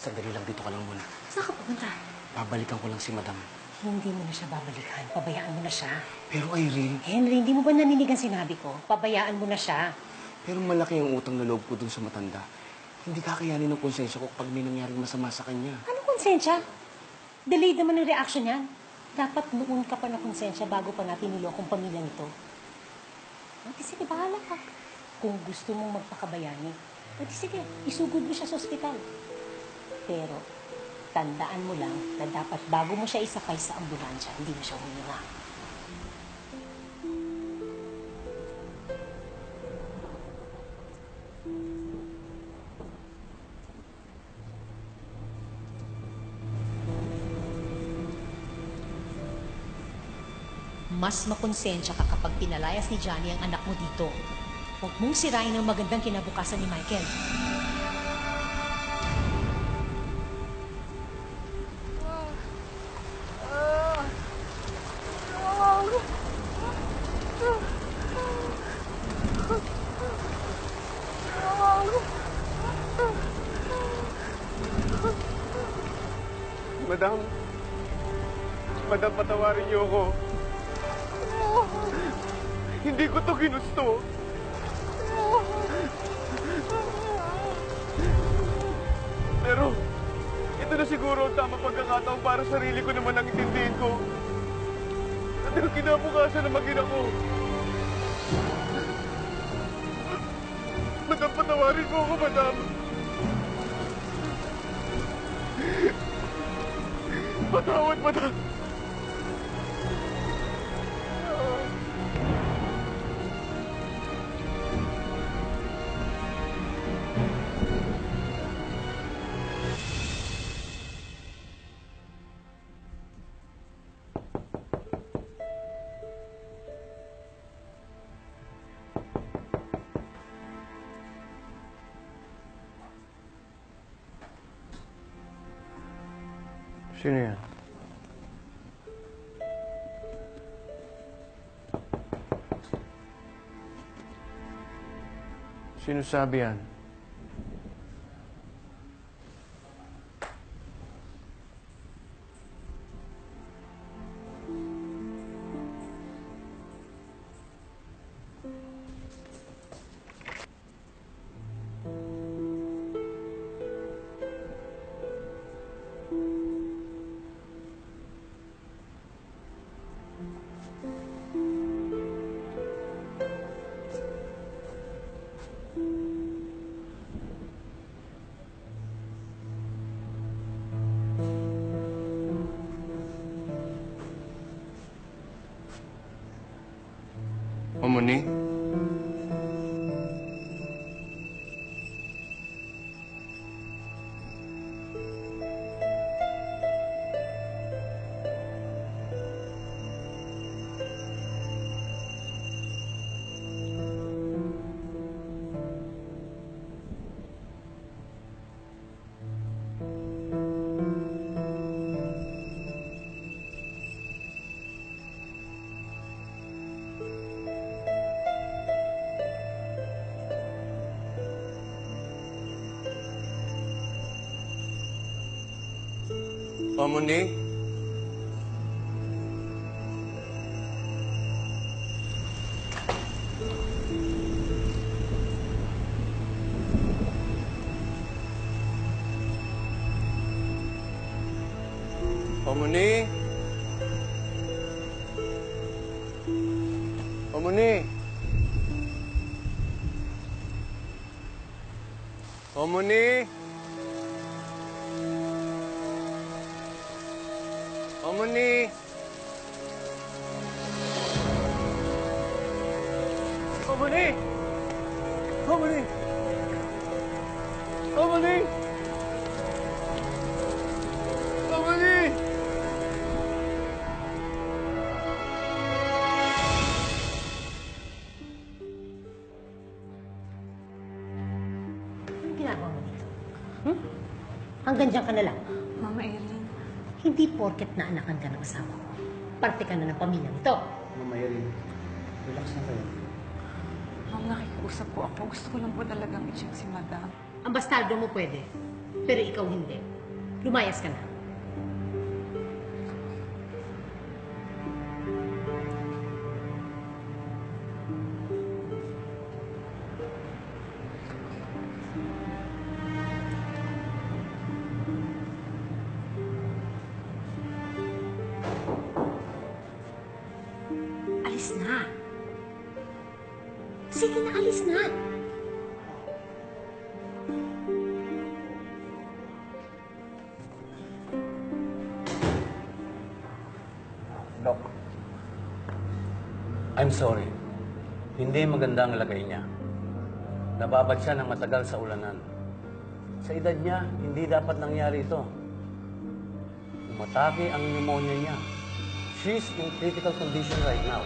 Sandali lang, dito ka lang muna. Saan ka pupunta? Babalikan ko lang si Madam. Hindi mo na siya babalikan. Pabayaan mo na siya. Pero Irene, Henry, hindi mo ba naninig ang sinabi ko? Pabayaan mo na siya. pero malaki ang utang na loob ko dun sa matanda. Hindi kakayanin ng konsensya ko kapag may nangyaring masama sa kanya. Anong konsensya? Delayed naman ang reaction niyan. Dapat noon ka pa na konsensya bago pa natin nilokong pamilyang ito. Ate, sige, bahala ka. Kung gusto mong magpakabayani, ate, sige, isugod mo siya sa ospital. Pero, tandaan mo lang na dapat bago mo siya isakay sa ambulansya, hindi mo siya huminga. Mas makonsensya ka kapag pinalayas ni Johnny ang anak mo dito. Huwag mong sirain ang magandang kinabukasan ni Michael. Madam, Madam, patawarin niyo ako. Hindi ko to ginusto. Pero, ito na siguro ang tamang pagkakataon para sarili ko naman ang intindihin ko. At ang kinabukasan na mag-ina ko. Madam, patawarin mo ako, Madam. Patawad, Madam. Sino yan? Sino sabi yan? Moni? Moni? Moni? Moni? Moni? Moni? Moni? Moni? Moni? Moni? Anong ginagawa mo dito? Hanggang dyan ka na lang. Mama Erin, Hindi porket na anakan ka ng asawa ko. Parte ka na ng pamilyang ito. Mama Irene, relax na kayo. ma'am, nakikiusap po ako. Gusto ko lang po talagang i-check si Madam. Ang bastardo mo pwede. pero ikaw hindi. Lumayas ka na. Alis na. Sige na, alis na. Doc, I'm sorry. Hindi maganda ang lagay niya. Nababad siya ng matagal sa ulanan. Sa edad niya, hindi dapat nangyari ito. Umatake ang pneumonia niya. She's in critical condition right now.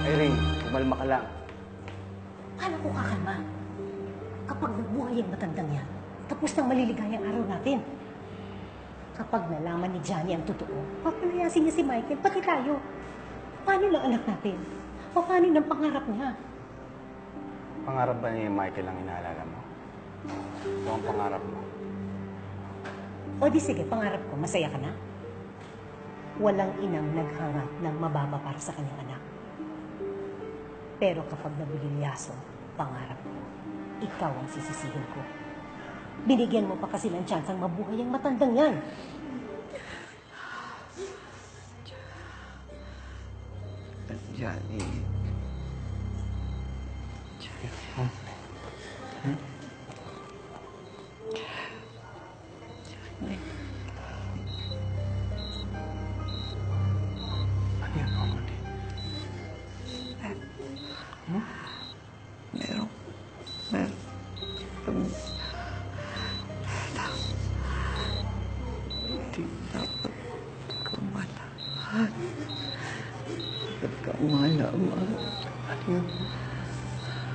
Irene, kumalma ka lang. Paano ko kakalma? Kapag nabuhay ang matandang yan, tapos nang maliligayang araw natin. Kapag nalaman ni Johnny ang totoo, papalayasin niya si Michael, pati tayo. Paano ng anak natin? Paano ng pangarap niya? Pangarap ba ni Michael ang inaalala mo? Ito ang pangarap mo. O di sige, pangarap ko, masaya ka na? Walang inang naghangad ng mababa para sa kanyang anak. Pero kapag nabililyaso, pangarap ko, ikaw ang sisisihin ko. Binigyan mo pa kasi ng chance ang mabuhay ang matandang yan. Johnny. Ano yan, Mama? Meron. Hindi dapat kumalahan. Dapat ka umalaman. Ano yun?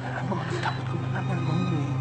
Alam mo, dapat ko malaman mo eh.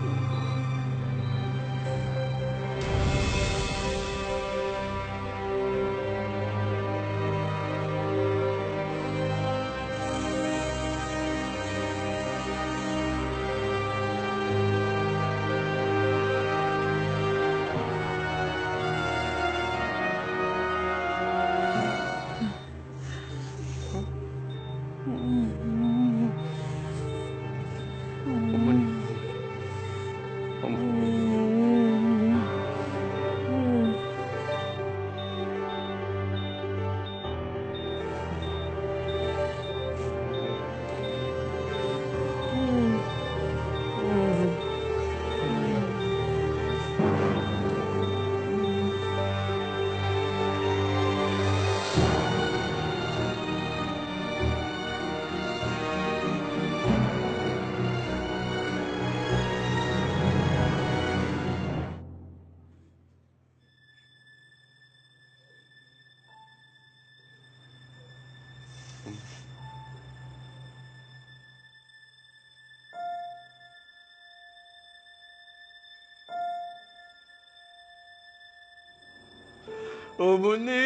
Omoni!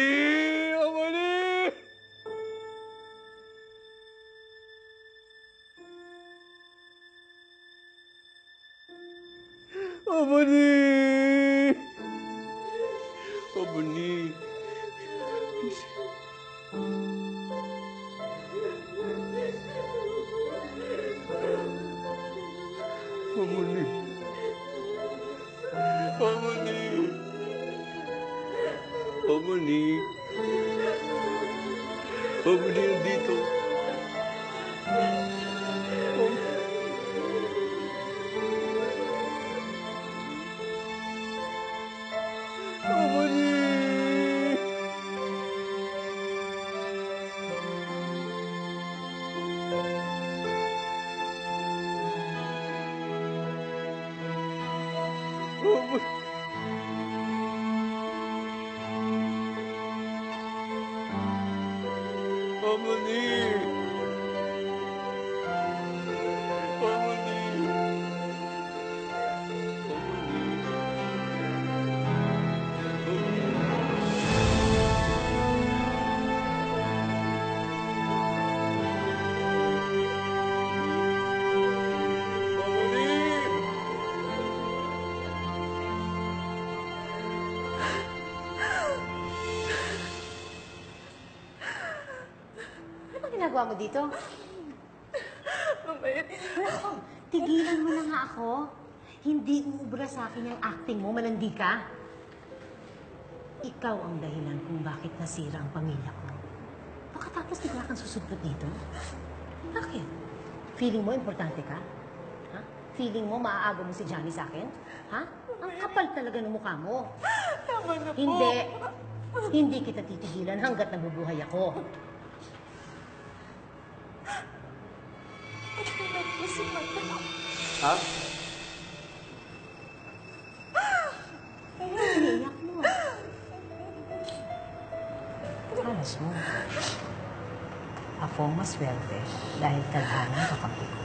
Omoni! Omoni! Omoni! Omoni! Omoni! Omoni! Omoni dito. Omoni! Omoni! Omoni! Omoni! Ano bang ginagawa mo dito? Nako, tigilan mo na nga ako. Hindi umubra sa akin yung acting mo, malandi ka. Ikaw ang dahilan kung bakit nasira ang pamilya ko. Pagkatapos bigla kang susugpot dito? Bakit? Feeling mo importante ka? Ha? Feeling mo maaagaw mo si Johnny sa akin? Ha? Ang kapal talaga ng mukha mo. Tama na po. Hindi. Hindi kita titigilan hanggat nabubuhay ako. Ito na po si Mata. Ha? Iniiyak mo. Alas mo. Ako maswerte dahil tadhana ang kakampi ko.